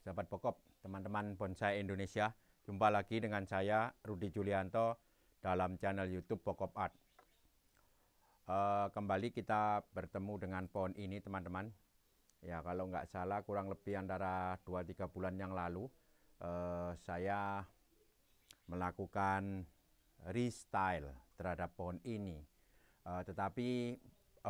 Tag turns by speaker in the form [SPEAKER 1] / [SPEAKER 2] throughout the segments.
[SPEAKER 1] sahabat pokok, teman-teman bonsai Indonesia. Jumpa lagi dengan saya Rudi Julianto dalam channel YouTube Pokop Art. Kembali kita bertemu dengan pohon ini, teman-teman. Ya, kalau nggak salah kurang lebih antara 2-3 bulan yang lalu saya melakukan restyle terhadap pohon ini. Tetapi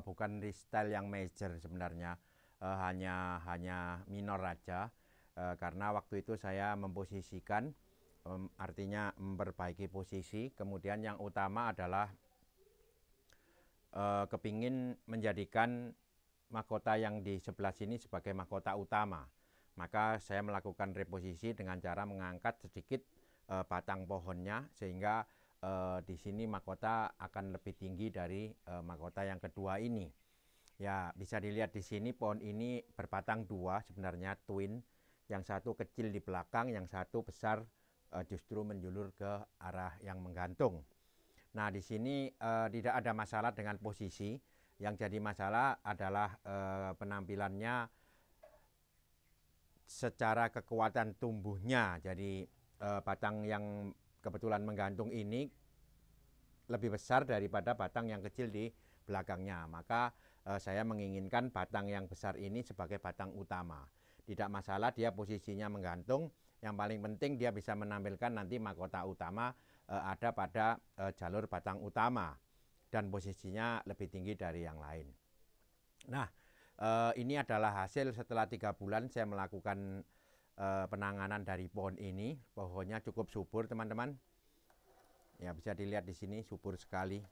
[SPEAKER 1] bukan restyle yang major sebenarnya, hanya minor aja, karena waktu itu saya memposisikan, artinya memperbaiki posisi. Kemudian yang utama adalah kepingin menjadikan mahkota yang di sebelah sini sebagai mahkota utama. Maka saya melakukan reposisi dengan cara mengangkat sedikit batang pohonnya, sehingga di sini mahkota akan lebih tinggi dari mahkota yang kedua ini. Ya, bisa dilihat di sini pohon ini berbatang dua, sebenarnya twin. Yang satu kecil di belakang, yang satu besar justru menjulur ke arah yang menggantung. Nah, di sini tidak ada masalah dengan posisi. Yang jadi masalah adalah penampilannya secara kekuatan tumbuhnya. Jadi batang yang kebetulan menggantung ini lebih besar daripada batang yang kecil di belakangnya. Maka saya menginginkan batang yang besar ini sebagai batang utama. Tidak masalah dia posisinya menggantung, yang paling penting dia bisa menampilkan nanti mahkota utama ada pada jalur batang utama dan posisinya lebih tinggi dari yang lain. Nah, ini adalah hasil setelah 3 bulan saya melakukan penanganan dari pohon ini. Pohonnya cukup subur, teman-teman. Ya, bisa dilihat di sini subur sekali.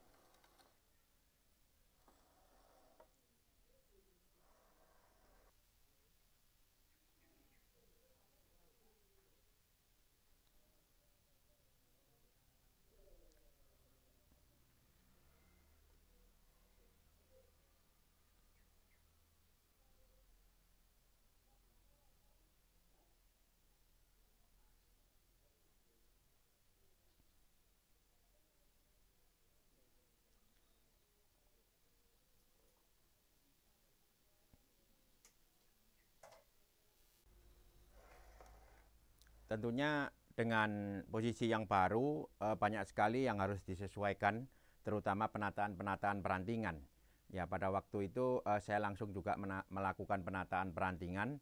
[SPEAKER 1] Tentunya dengan posisi yang baru banyak sekali yang harus disesuaikan, terutama penataan perantingan. Ya, pada waktu itu saya langsung juga melakukan penataan perantingan.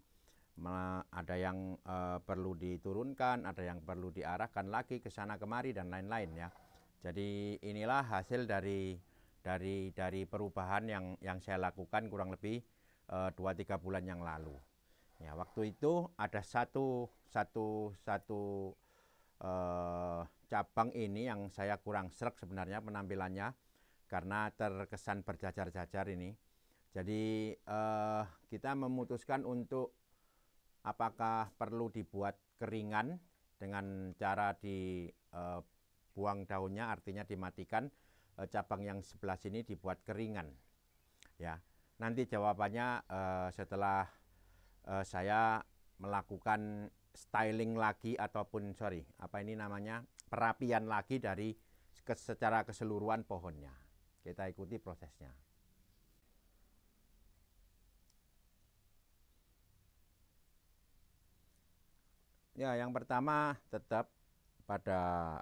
[SPEAKER 1] Ada yang perlu diturunkan, ada yang perlu diarahkan lagi ke sana kemari dan lain-lain ya. Jadi inilah hasil dari perubahan yang saya lakukan kurang lebih 2-3 bulan yang lalu. Ya, waktu itu ada satu cabang ini yang saya kurang sreg sebenarnya penampilannya, karena terkesan berjajar-jajar ini. Jadi kita memutuskan untuk apakah perlu dibuat keringan dengan cara dibuang daunnya, artinya dimatikan, cabang yang sebelah sini dibuat keringan. Ya, nanti jawabannya setelah saya melakukan styling lagi, ataupun perapian lagi dari secara keseluruhan pohonnya. Kita ikuti prosesnya. Ya, yang pertama tetap pada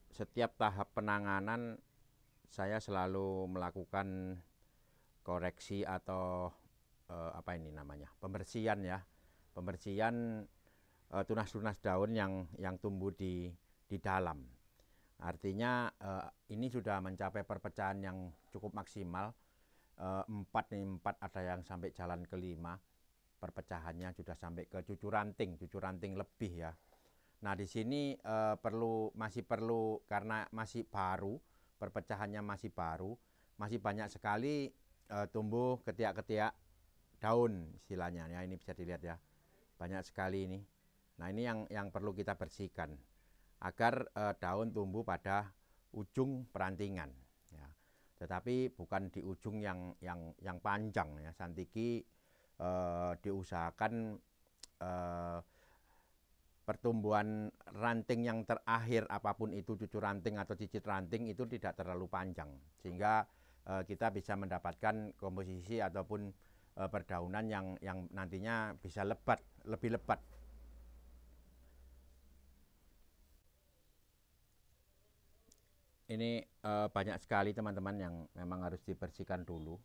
[SPEAKER 1] setiap tahap penanganan saya selalu melakukan koreksi atau pembersihan ya. Pembersihan tunas-tunas daun yang tumbuh di dalam. Artinya ini sudah mencapai perpecahan yang cukup maksimal. 4 ada yang sampai jalan ke-5. Perpecahannya sudah sampai ke cucur ranting lebih ya. Nah, di sini masih perlu, karena masih baru, perpecahannya masih baru, masih banyak sekali tumbuh ketiak-ketiak daun istilahnya ya. Ini bisa dilihat ya, banyak sekali ini. Nah, ini yang perlu kita bersihkan agar daun tumbuh pada ujung perantingan ya. Tetapi bukan di ujung yang panjang ya. Santiki diusahakan pertumbuhan ranting yang terakhir, apapun itu cucur ranting atau cicit ranting, itu tidak terlalu panjang, sehingga kita bisa mendapatkan komposisi ataupun perdaunan yang nantinya bisa lebih lebat. Ini banyak sekali teman-teman yang memang harus dibersihkan dulu.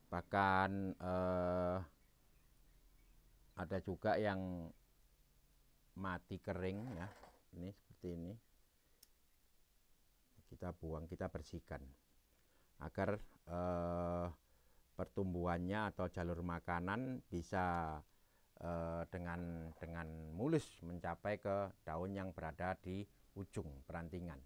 [SPEAKER 1] Bahkan ada juga yang mati kering ya, ini seperti ini. Kita buang, kita bersihkan agar pertumbuhannya atau jalur makanan bisa dengan mulus mencapai ke daun yang berada di ujung perantingan.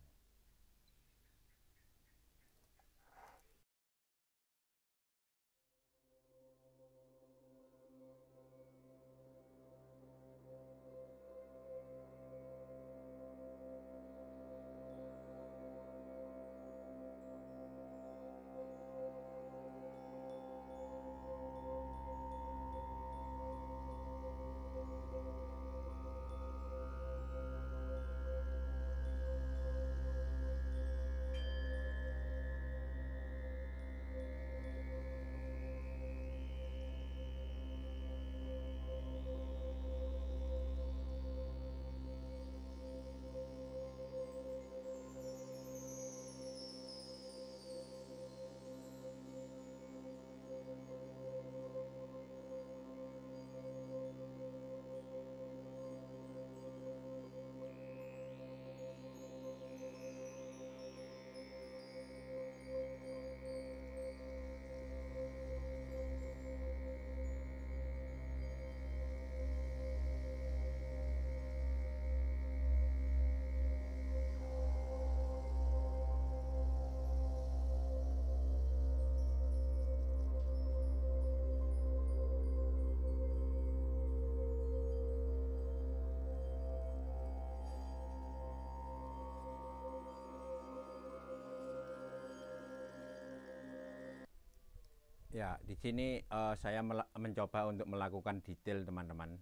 [SPEAKER 1] Ya, di sini saya mencoba untuk melakukan detail teman-teman.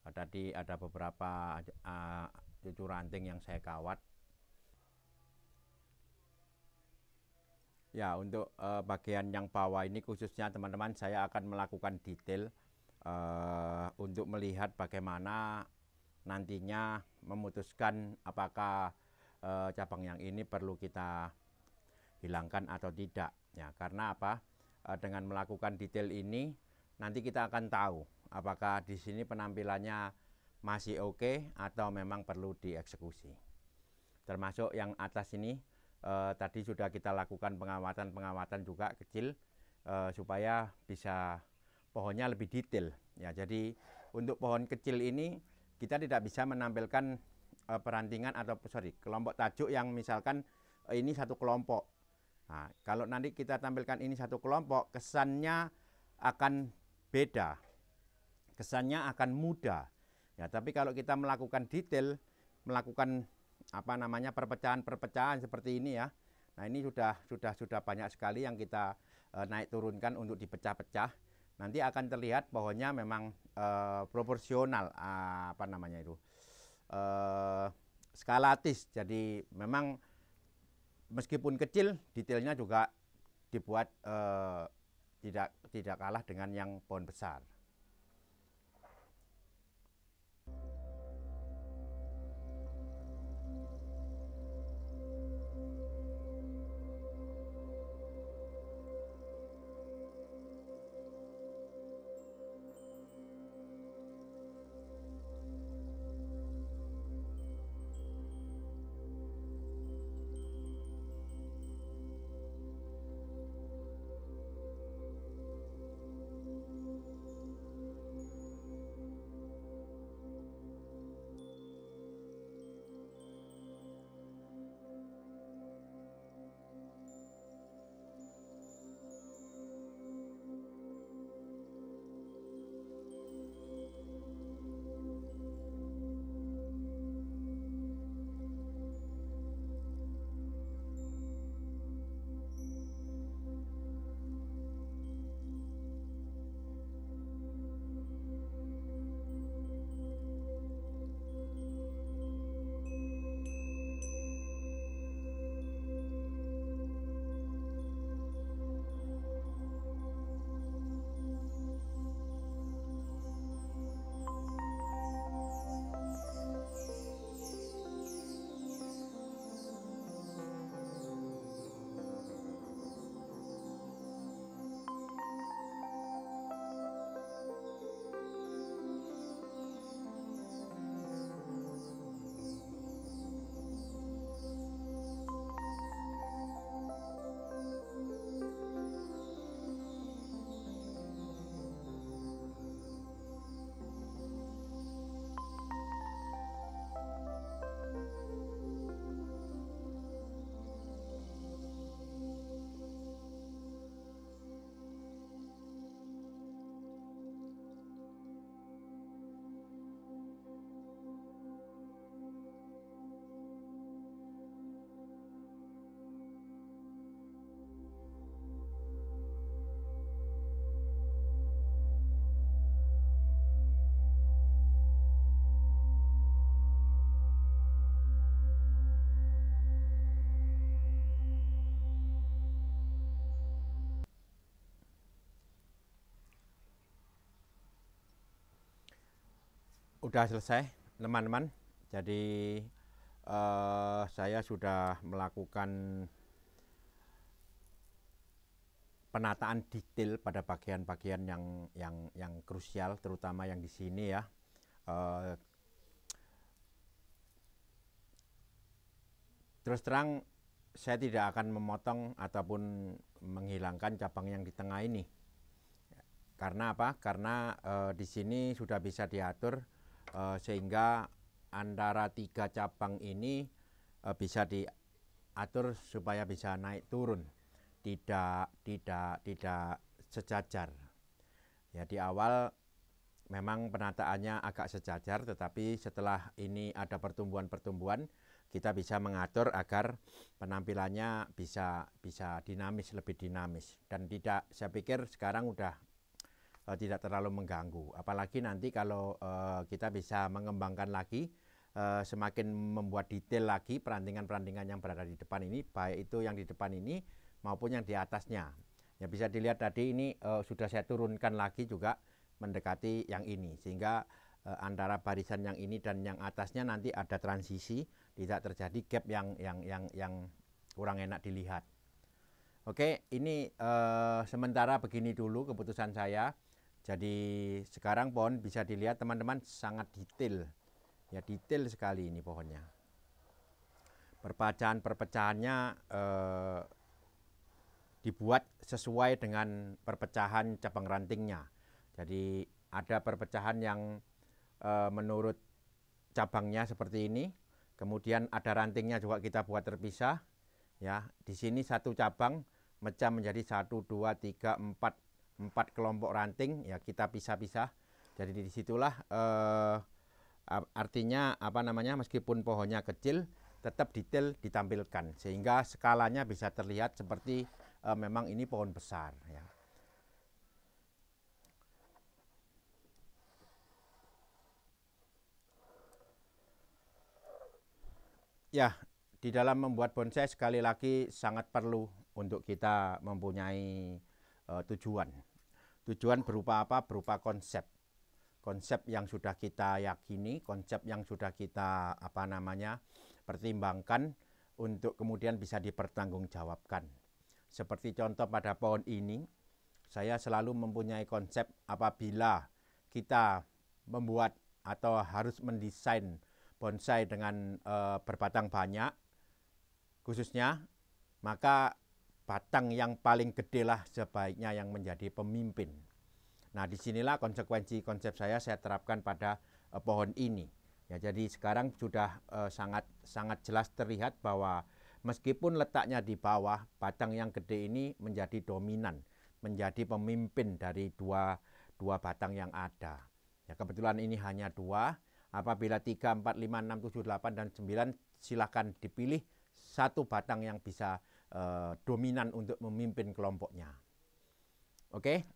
[SPEAKER 1] Tadi ada beberapa cucu ranting yang saya kawat. Ya, untuk bagian yang bawah ini khususnya teman-teman, saya akan melakukan detail untuk melihat bagaimana nantinya memutuskan apakah cabang yang ini perlu kita hilangkan atau tidak. Ya, karena apa? Dengan melakukan detail ini nanti kita akan tahu apakah di sini penampilannya masih oke atau memang perlu dieksekusi. Termasuk yang atas ini tadi sudah kita lakukan pengamatan juga kecil supaya bisa pohonnya lebih detail. Ya, jadi untuk pohon kecil ini kita tidak bisa menampilkan perantingan atau kelompok tajuk yang misalkan ini satu kelompok. Nah, kalau nanti kita tampilkan ini satu kelompok, kesannya akan beda, kesannya akan muda. Ya, tapi kalau kita melakukan detail, melakukan perpecahan seperti ini ya. Nah, ini sudah banyak sekali yang kita naik turunkan untuk dipecah-pecah. Nanti akan terlihat pohonnya memang proporsional skalatis. Jadi memang meskipun kecil, detailnya juga dibuat tidak kalah dengan yang pohon besar. udah selesai teman-teman. Jadi saya sudah melakukan penataan detail pada bagian-bagian yang krusial, terutama yang di sini ya. Terus terang saya tidak akan memotong ataupun menghilangkan cabang yang di tengah ini. Karena apa? Karena di sini sudah bisa diatur sehingga antara 3 cabang ini bisa diatur supaya bisa naik turun, tidak sejajar. Ya, di awal memang penataannya agak sejajar, tetapi setelah ini ada pertumbuhan-pertumbuhan, kita bisa mengatur agar penampilannya bisa dinamis, lebih dinamis, dan tidak, saya pikir sekarang udah tidak terlalu mengganggu. Apalagi nanti kalau kita bisa mengembangkan lagi, semakin membuat detail lagi perantingan-perantingan yang berada di depan ini, baik itu yang di depan ini maupun yang di atasnya. Ya, bisa dilihat tadi ini sudah saya turunkan lagi juga mendekati yang ini, sehingga antara barisan yang ini dan yang atasnya nanti ada transisi, tidak terjadi gap yang kurang enak dilihat. Oke, ini sementara begini dulu keputusan saya. Jadi sekarang pohon bisa dilihat teman-teman sangat detail, ya, detail sekali ini pohonnya. Perpecahan-perpecahannya dibuat sesuai dengan perpecahan cabang rantingnya. Jadi ada perpecahan yang menurut cabangnya seperti ini, kemudian ada rantingnya juga kita buat terpisah. Ya, di sini satu cabang mecah menjadi 1, 2, 3, 4 kelompok ranting, ya kita pisah-pisah. Jadi disitulah artinya apa namanya, meskipun pohonnya kecil tetap detail ditampilkan sehingga skalanya bisa terlihat seperti memang ini pohon besar ya. Ya, di dalam membuat bonsai sekali lagi sangat perlu untuk kita mempunyai tujuan. Tujuan berupa apa? Berupa konsep. Konsep yang sudah kita yakini, konsep yang sudah kita pertimbangkan untuk kemudian bisa dipertanggungjawabkan. Seperti contoh pada pohon ini, saya selalu mempunyai konsep apabila kita membuat atau harus mendesain bonsai dengan berbatang banyak khususnya, maka batang yang paling gede lah sebaiknya yang menjadi pemimpin. Nah, disinilah konsekuensi konsep saya terapkan pada pohon ini. Ya, jadi sekarang sudah sangat jelas terlihat bahwa meskipun letaknya di bawah, batang yang gede ini menjadi dominan, menjadi pemimpin dari dua batang yang ada. Ya, kebetulan ini hanya 2. Apabila 3, 4, 5, 6, 7, 8, dan 9, silakan dipilih satu batang yang bisa dominan untuk memimpin kelompoknya. Oke,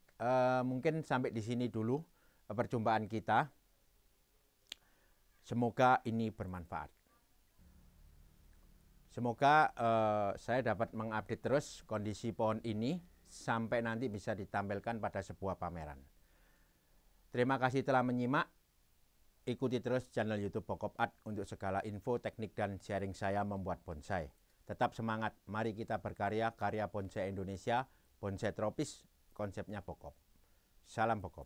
[SPEAKER 1] mungkin sampai di sini dulu perjumpaan kita. Semoga ini bermanfaat. Semoga saya dapat mengupdate terus kondisi pohon ini sampai nanti bisa ditampilkan pada sebuah pameran. Terima kasih telah menyimak. Ikuti terus channel YouTube Bokop Art untuk segala info, teknik, dan sharing saya membuat bonsai. Tetap semangat, mari kita berkarya, karya bonsai Indonesia, bonsai tropis, konsepnya Bokop. Salam Bokop.